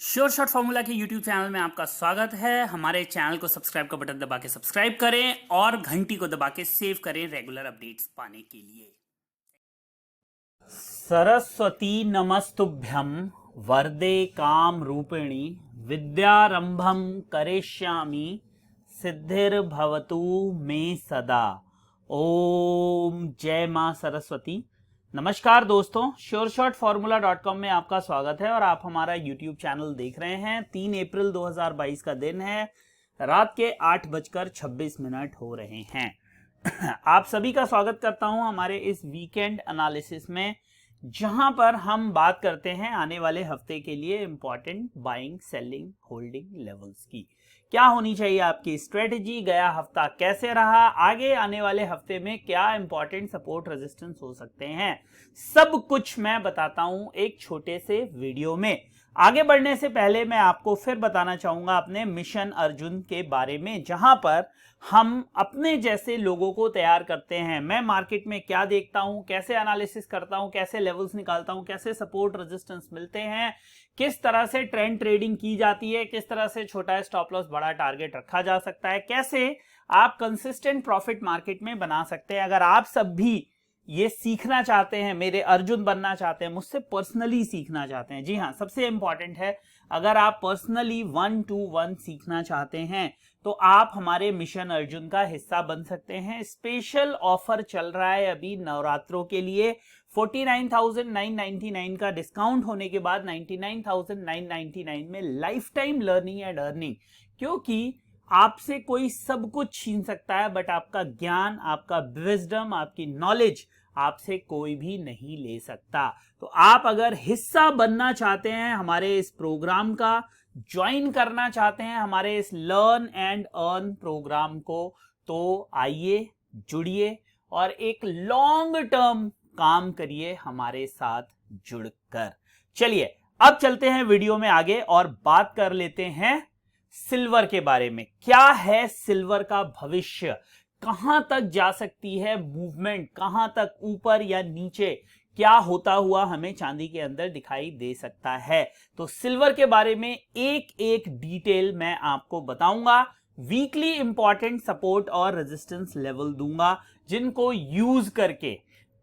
Sure shot formula के YouTube channel में आपका स्वागत है। हमारे चैनल को सब्सक्राइब का बटन दबा के सब्सक्राइब करें और घंटी को दबा के सेव करें रेगुलर अपडेट्स पाने के लिए। सरस्वती नमस्तुभ्यं वरदे काम रूपिणी विद्यारंभम करिष्यामि सिद्धिर्भवतु मे सदा। ओम जय मां सरस्वती। नमस्कार दोस्तों, sureshotformula.com में आपका स्वागत है और आप हमारा YouTube चैनल देख रहे हैं। 3 अप्रैल 2022 का दिन है, रात के 8:26 हो रहे हैं। आप सभी का स्वागत करता हूं हमारे इस वीकेंड एनालिसिस में, जहां पर हम बात करते हैं आने वाले हफ्ते के लिए important buying, selling, holding levels की। क्या होनी चाहिए आपकी स्ट्रेटेजी, गया हफ्ता कैसे रहा, आगे आने वाले हफ्ते में क्या इंपॉर्टेंट सपोर्ट रेजिस्टेंस हो सकते हैं, सब कुछ मैं बताता हूं एक छोटे से वीडियो में। आगे बढ़ने से पहले मैं आपको फिर बताना चाहूंगा अपने मिशन अर्जुन के बारे में, जहां पर हम अपने जैसे लोगों को तैयार करते हैं। मैं मार्केट में क्या देखता हूं, कैसे एनालिसिस करता हूं, कैसे लेवल्स निकालता हूं, कैसे सपोर्ट रेजिस्टेंस मिलते हैं, किस तरह से ट्रेंड ट्रेडिंग की जाती है, किस तरह से छोटा स्टॉप लॉस बड़ा टारगेट रखा जा सकता है, कैसे आप कंसिस्टेंट प्रॉफिट मार्केट में बना सकते हैं। अगर आप सब भी ये सीखना चाहते हैं, मेरे अर्जुन बनना चाहते हैं, मुझसे पर्सनली सीखना चाहते हैं, जी हाँ, सबसे इंपॉर्टेंट है, अगर आप पर्सनली 1 to 1 सीखना चाहते हैं तो आप हमारे मिशन अर्जुन का हिस्सा बन सकते हैं। स्पेशल ऑफर चल रहा है अभी नवरात्रों के लिए। 49,999 का डिस्काउंट होने के बाद 99,999 में life time learning and earning. क्योंकि आपसे कोई सब कुछ छीन सकता है, बट आपका ज्ञान, आपका विजडम, आपकी नॉलेज आपसे कोई भी नहीं ले सकता। तो आप अगर हिस्सा बनना चाहते हैं हमारे इस प्रोग्राम का, ज्वाइन करना चाहते हैं हमारे इस लर्न एंड अर्न प्रोग्राम को, तो आइए, जुड़िए और एक लॉन्ग टर्म काम करिए हमारे साथ जुड़कर। चलिए अब चलते हैं वीडियो में आगे और बात कर लेते हैं सिल्वर के बारे में। क्या है सिल्वर का भविष्य, कहां तक जा सकती है मूवमेंट, कहां तक ऊपर या नीचे, क्या होता हुआ हमें चांदी के अंदर दिखाई दे सकता है। तो सिल्वर के बारे में एक एक डिटेल मैं आपको बताऊंगा। वीकली इंपॉर्टेंट सपोर्ट और रेजिस्टेंस लेवल दूंगा, जिनको यूज करके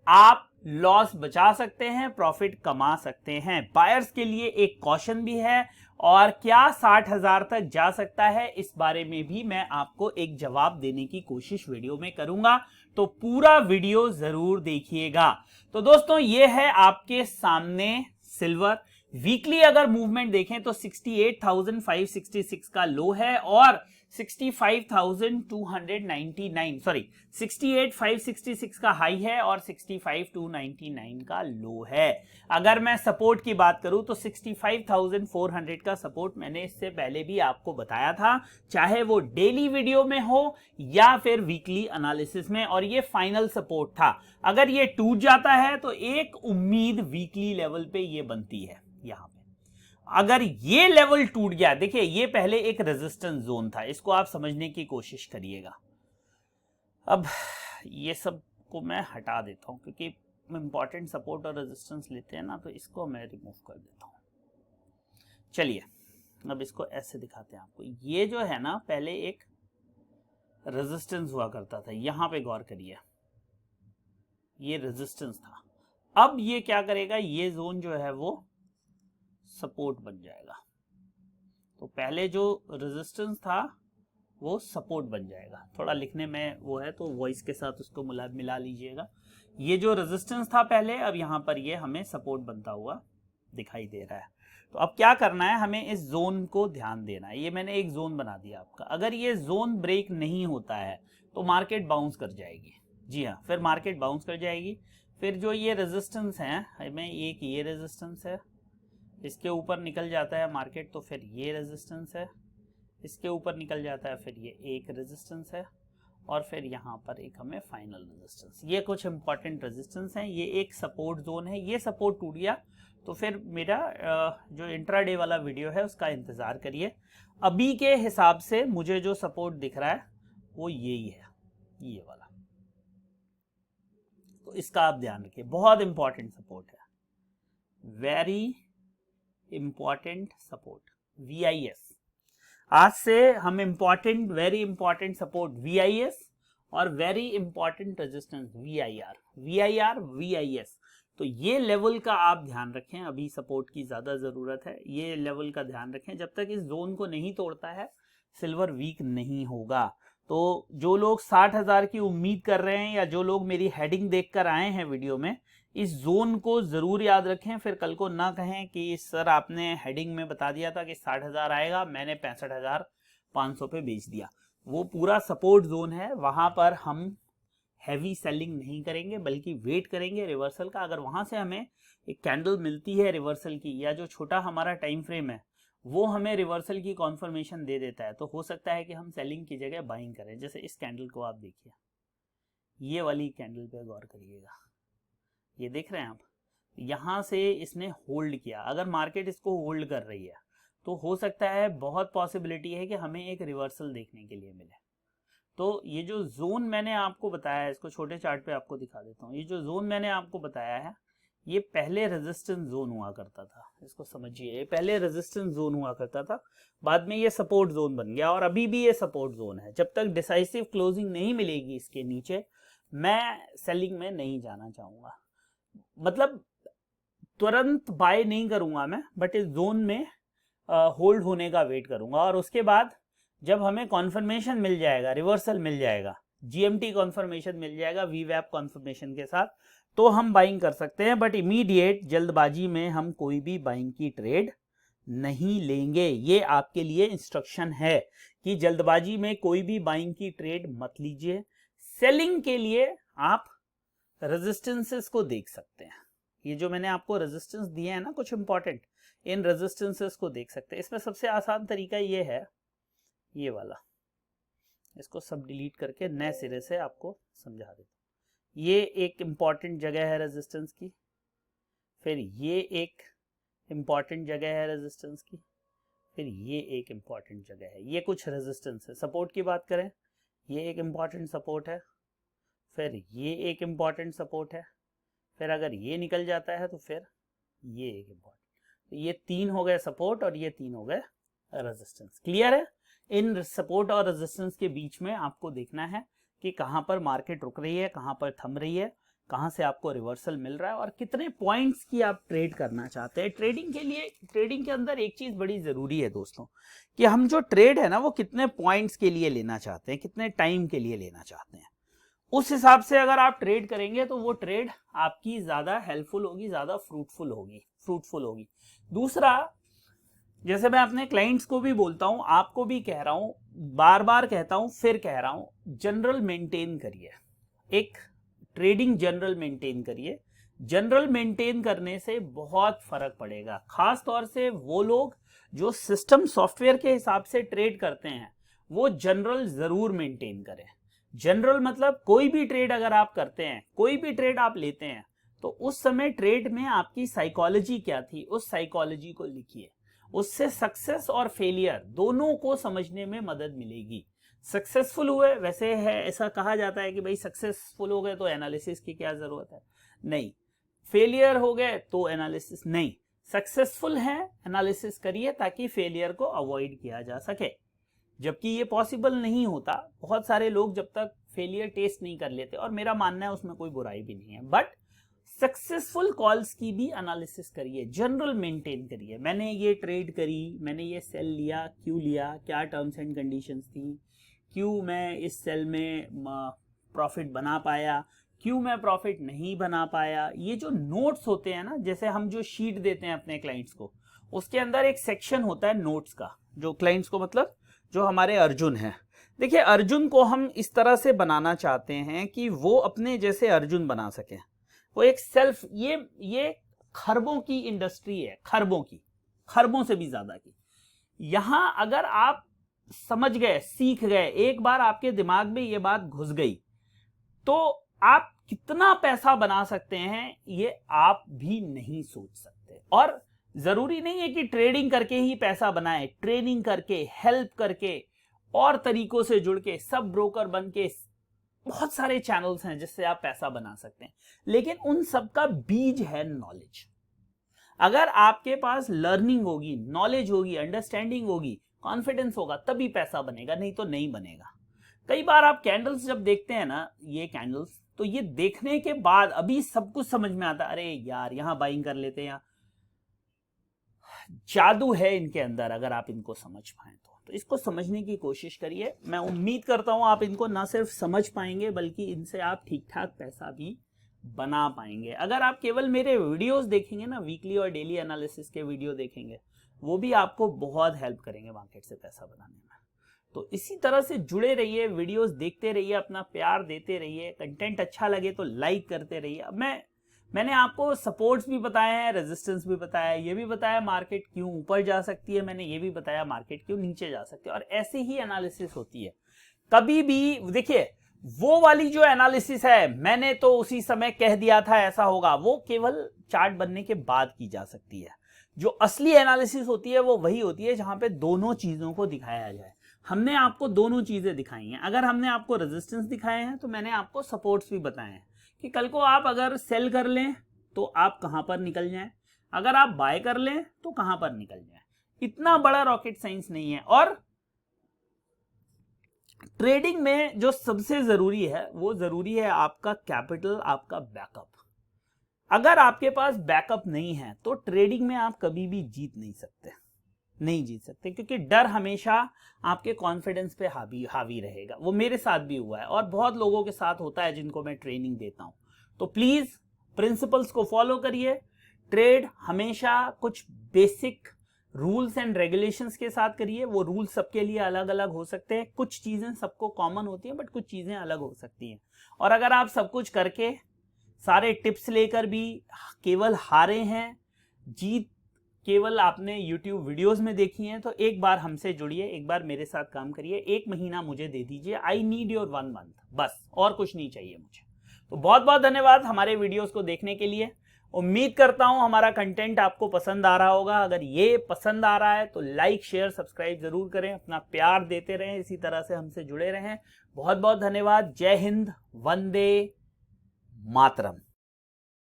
आप लॉस बचा सकते हैं, प्रॉफिट कमा सकते हैं। बायर्स के लिए एक कॉशन भी है, और क्या 60,000 तक जा सकता है, इस बारे में भी मैं आपको एक जवाब देने की कोशिश वीडियो में करूंगा। तो पूरा वीडियो जरूर देखिएगा। तो दोस्तों, ये है आपके सामने सिल्वर। वीकली अगर मूवमेंट देखें तो 68,566 का लो है और 68,566 का हाई है और 65,299 का लो है। अगर मैं सपोर्ट की बात करूं तो 65,400 का सपोर्ट मैंने इससे पहले भी आपको बताया था, चाहे वो डेली वीडियो में हो या फिर वीकली एनालिसिस में, और ये फाइनल सपोर्ट था। अगर ये टूट जाता है तो एक उम्मीद वीकली लेवल पे ये बनती है। यहां पे अगर ये लेवल टूट गया, देखिए ये पहले एक रेजिस्टेंस जोन था, इसको आप समझने की कोशिश करिएगा। अब ये सब को मैं हटा देता हूं, क्योंकि इंपॉर्टेंट सपोर्ट और रेजिस्टेंस लेते हैं ना, तो इसको मैं रिमूव कर देता हूं। चलिए अब इसको ऐसे दिखाते हैं आपको। ये जो है ना, पहले एक रेजिस्टेंस हुआ करता था, यहां पे गौर करिए, ये रेजिस्टेंस था। अब ये क्या करेगा, ये जोन जो है वो सपोर्ट बन जाएगा। तो पहले जो रेजिस्टेंस था वो सपोर्ट बन जाएगा। थोड़ा लिखने में वो है तो वॉइस के साथ उसको मिला लीजिएगा। ये जो रेजिस्टेंस था पहले, अब यहां पर ये हमें सपोर्ट बनता हुआ दिखाई दे रहा है। तो अब क्या करना है, हमें इस जोन को ध्यान देना है। ये मैंने एक जोन बना दिया आपका। अगर ये जोन ब्रेक नहीं होता है तो मार्केट बाउंस कर जाएगी। जी हाँ, फिर मार्केट बाउंस कर जाएगी। फिर जो ये रेजिस्टेंस है, हमें एक ये रेजिस्टेंस है, इसके ऊपर निकल जाता है मार्केट तो फिर ये रेजिस्टेंस है, इसके ऊपर निकल जाता है फिर ये एक रेजिस्टेंस है, और फिर यहाँ पर एक हमें फाइनल रेजिस्टेंस। ये कुछ इंपॉर्टेंट रेजिस्टेंस हैं। ये एक सपोर्ट जोन है। ये सपोर्ट टूट गया तो फिर मेरा जो इंट्राडे वाला वीडियो है उसका इंतजार करिए। अभी के हिसाब से मुझे जो सपोर्ट दिख रहा है वो यही है, ये वाला। तो इसका आप ध्यान रखिए, बहुत इंपॉर्टेंट सपोर्ट है, वेरी इंपॉर्टेंट सपोर्ट VIS। आज से हम important, very important support VIS और वेरी इंपॉर्टेंट रेजिस्टेंस VIS। तो ये लेवल का आप ध्यान रखें, अभी सपोर्ट की ज्यादा जरूरत है, ये लेवल का ध्यान रखें। जब तक इस जोन को नहीं तोड़ता है सिल्वर वीक नहीं होगा। तो जो लोग 60,000 की उम्मीद कर रहे हैं या जो लोग मेरी हेडिंग देखकर आए हैं वीडियो में, इस जोन को जरूर याद रखें, फिर कल को ना कहें कि सर आपने हेडिंग में बता दिया था कि 60,000 आएगा, मैंने 65,500 पे बेच दिया। वो पूरा सपोर्ट जोन है, वहां पर हम हैवी सेलिंग नहीं करेंगे बल्कि वेट करेंगे रिवर्सल का। अगर वहां से हमें एक कैंडल मिलती है रिवर्सल की, या जो छोटा हमारा टाइम फ्रेम है वो हमें रिवर्सल की कॉन्फर्मेशन दे देता है, तो हो सकता है कि हम सेलिंग की जगह बाइंग करें। जैसे इस कैंडल को आप देखिए, ये वाली कैंडल पे गौर करिएगा, ये देख रहे हैं आप, यहां से इसने होल्ड किया। अगर मार्केट इसको होल्ड कर रही है तो हो सकता है, बहुत पॉसिबिलिटी है कि हमें एक रिवर्सल देखने के लिए मिले। तो ये जो जोन मैंने आपको बताया है, इसको छोटे चार्ट पे आपको दिखा देता हूँ। ये जो जोन मैंने आपको बताया है, ये पहले रेजिस्टेंस जोन हुआ करता था, इसको समझिए, ये पहले रेजिस्टेंस जोन हुआ करता था, बाद में ये सपोर्ट जोन बन गया और अभी भी ये सपोर्ट जोन है। जब तक डिसाइसिव क्लोजिंग नहीं मिलेगी इसके नीचे, मैं सेलिंग में नहीं जाना चाहूंगा। मतलब तुरंत बाय नहीं करूंगा मैं, बट इस जोन में होल्ड होने का वेट करूंगा, और उसके बाद जब हमें कॉन्फर्मेशन मिल जाएगा, रिवर्सल मिल जाएगा, GMT कॉन्फर्मेशन मिल जाएगा VWAP कॉन्फर्मेशन के साथ, तो हम बाइंग कर सकते हैं। बट इमीडिएट जल्दबाजी में हम कोई भी बाइंग की ट्रेड नहीं लेंगे। ये आपके लिए इंस्ट्रक्शन है कि जल्दबाजी में कोई भी बाइंग की ट्रेड मत लीजिए। सेलिंग के लिए आप रेजिस्टेंसेस को देख सकते हैं। ये जो मैंने आपको रेजिस्टेंस दिए हैं ना कुछ इंपॉर्टेंट, इन रेजिस्टेंसेस को देख सकते हैं। इसमें सबसे आसान तरीका ये है, ये वाला, इसको सब डिलीट करके नए सिरे से आपको समझा देता हूं। ये एक इंपॉर्टेंट जगह है रेजिस्टेंस की, फिर ये एक इंपॉर्टेंट जगह है रेजिस्टेंस की, फिर ये एक इंपॉर्टेंट जगह है। ये कुछ रेजिस्टेंस है। सपोर्ट की बात करें, ये एक इंपॉर्टेंट सपोर्ट है, फिर ये एक इंपॉर्टेंट सपोर्ट है, फिर अगर ये निकल जाता है तो फिर ये एक इंपॉर्टेंट। तो ये 3 हो गए सपोर्ट और ये 3 हो गए रेजिस्टेंस। क्लियर है? इन सपोर्ट और रेजिस्टेंस के बीच में आपको देखना है कि कहां पर मार्केट रुक रही है, कहां पर थम रही है, कहां से आपको रिवर्सल मिल रहा है और कितने पॉइंट्स की आप ट्रेड करना चाहते हैं। ट्रेडिंग के लिए, ट्रेडिंग के अंदर एक चीज बड़ी जरूरी है दोस्तों, कि हम जो ट्रेड है ना वो कितने पॉइंट्स के लिए लेना चाहते हैं, कितने टाइम के लिए लेना चाहते हैं। उस हिसाब से अगर आप ट्रेड करेंगे तो वो ट्रेड आपकी ज्यादा हेल्पफुल होगी, ज्यादा फ्रूटफुल होगी। दूसरा, जैसे मैं अपने क्लाइंट्स को भी बोलता हूं, आपको भी कह रहा हूं, बार बार कहता हूं, फिर कह रहा हूं, जनरल मेंटेन करिए, एक ट्रेडिंग जनरल मेंटेन करिए। जनरल मेंटेन करने से बहुत फर्क पड़ेगा। खास तौर से वो लोग जो सिस्टम सॉफ्टवेयर के हिसाब से ट्रेड करते हैं, वो जनरल जरूर मेंटेन करें। जनरल मतलब कोई भी ट्रेड अगर आप करते हैं, कोई भी ट्रेड आप लेते हैं, तो उस समय ट्रेड में आपकी साइकोलॉजी क्या थी, उस साइकोलॉजी को लिखिए। उससे सक्सेस और फेलियर दोनों को समझने में मदद मिलेगी। सक्सेसफुल हुए, वैसे है ऐसा कहा जाता है कि भाई सक्सेसफुल हो गए तो एनालिसिस की क्या जरूरत है, नहीं। फेलियर हो गए तो एनालिसिस नहीं, सक्सेसफुल है एनालिसिस करिए ताकि फेलियर को अवॉइड किया जा सके। जबकि ये पॉसिबल नहीं होता, बहुत सारे लोग जब तक फेलियर टेस्ट नहीं कर लेते, और मेरा मानना है उसमें कोई बुराई भी नहीं है, बट सक्सेसफुल कॉल्स की भी एनालिसिस करिए, जनरल मेंटेन करिए। मैंने ये ट्रेड करी, मैंने ये सेल लिया, क्यों लिया, क्या टर्म्स एंड कंडीशंस थी, क्यों मैं इस सेल में प्रॉफिट बना पाया, क्यों मैं प्रॉफिट नहीं बना पाया। ये जो नोट्स होते हैं ना, जैसे हम जो शीट देते हैं अपने क्लाइंट्स को, उसके अंदर एक सेक्शन होता है नोट्स का, जो क्लाइंट्स को, मतलब जो हमारे अर्जुन हैं। देखिए, अर्जुन को हम इस तरह से बनाना चाहते हैं कि वो अपने जैसे अर्जुन बना सके। वो एक सेल्फ, ये खरबों की इंडस्ट्री है, खरबों से भी ज्यादा की। यहां अगर आप समझ गए, सीख गए, एक बार आपके दिमाग में ये बात घुस गई, तो आप कितना पैसा बना सकते हैं ये आप भी नहीं सोच सकते। और जरूरी नहीं है कि ट्रेडिंग करके ही पैसा बनाए, ट्रेनिंग करके, हेल्प करके, और तरीकों से जुड़ के, सब ब्रोकर बन के, बहुत सारे चैनल्स हैं जिससे आप पैसा बना सकते हैं। लेकिन उन सब का बीज है नॉलेज। अगर आपके पास लर्निंग होगी, नॉलेज होगी, अंडरस्टैंडिंग होगी, कॉन्फिडेंस होगा, तभी पैसा बनेगा, नहीं तो नहीं बनेगा। कई बार आप कैंडल्स जब देखते हैं ना, ये कैंडल्स, तो ये देखने के बाद अभी सब कुछ समझ में आता है, अरे यार यहां बाइंग कर लेते हैं, जादू है इनके अंदर, अगर आप इनको समझ पाए तो इसको समझने की कोशिश करिए। मैं उम्मीद करता हूं आप इनको ना सिर्फ समझ पाएंगे बल्कि इनसे आप ठीक ठाक पैसा भी बना पाएंगे। अगर आप केवल मेरे वीडियोस देखेंगे ना, वीकली और डेली एनालिसिस के वीडियो देखेंगे, वो भी आपको बहुत हेल्प करेंगे मार्केट से पैसा बनाने में। तो इसी तरह से जुड़े रहिए, वीडियोस देखते रहिए, अपना प्यार देते रहिए, कंटेंट अच्छा लगे तो लाइक करते रहिए। अब मैंने आपको सपोर्ट्स भी बताए हैं, रेजिस्टेंस भी बताया है, ये भी बताया मार्केट क्यों ऊपर जा सकती है, मैंने ये भी बताया मार्केट क्यों नीचे जा सकती है, और ऐसे ही एनालिसिस होती है। कभी भी देखिए, वो वाली जो एनालिसिस है मैंने तो उसी समय कह दिया था ऐसा होगा, वो केवल चार्ट बनने के बाद की जा सकती है। जो असली एनालिसिस होती है वो वही होती है जहां पे दोनों चीजों को दिखाया जाए। हमने आपको दोनों चीजें दिखाई हैं। अगर हमने आपको रेजिस्टेंस दिखाए हैं तो मैंने आपको सपोर्ट्स भी बताए हैं कि कल को आप अगर सेल कर लें तो आप कहां पर निकल जाएं, अगर आप बाय कर लें तो कहां पर निकल जाएं। इतना बड़ा रॉकेट साइंस नहीं है। और ट्रेडिंग में जो सबसे जरूरी है वो जरूरी है आपका कैपिटल, आपका बैकअप। अगर आपके पास बैकअप नहीं है तो ट्रेडिंग में आप कभी भी जीत नहीं सकते, क्योंकि डर हमेशा आपके कॉन्फिडेंस पे हावी रहेगा। वो मेरे साथ भी हुआ है और बहुत लोगों के साथ होता है जिनको मैं ट्रेनिंग देता हूं। तो प्लीज प्रिंसिपल्स को फॉलो करिए। ट्रेड हमेशा कुछ बेसिक रूल्स एंड रेगुलेशंस के साथ करिए। वो रूल्स सबके लिए अलग अलग हो सकते हैं, कुछ चीजें सबको कॉमन होती हैं बट कुछ चीजें अलग हो सकती हैं। और अगर आप सब कुछ करके, सारे टिप्स लेकर भी केवल हारे हैं, जीत केवल आपने YouTube वीडियोस में देखी हैं, तो एक बार हमसे जुड़िए, एक बार मेरे साथ काम करिए, 1 महीना मुझे दे दीजिए। आई नीड योर 1 मंथ, बस, और कुछ नहीं चाहिए मुझे। तो बहुत बहुत धन्यवाद हमारे वीडियोस को देखने के लिए। उम्मीद करता हूं हमारा कंटेंट आपको पसंद आ रहा होगा। अगर ये पसंद आ रहा है तो लाइक शेयर सब्सक्राइब जरूर करें, अपना प्यार देते रहें, इसी तरह से हमसे जुड़े रहें। बहुत बहुत धन्यवाद। जय हिंद, वंदे मातरम।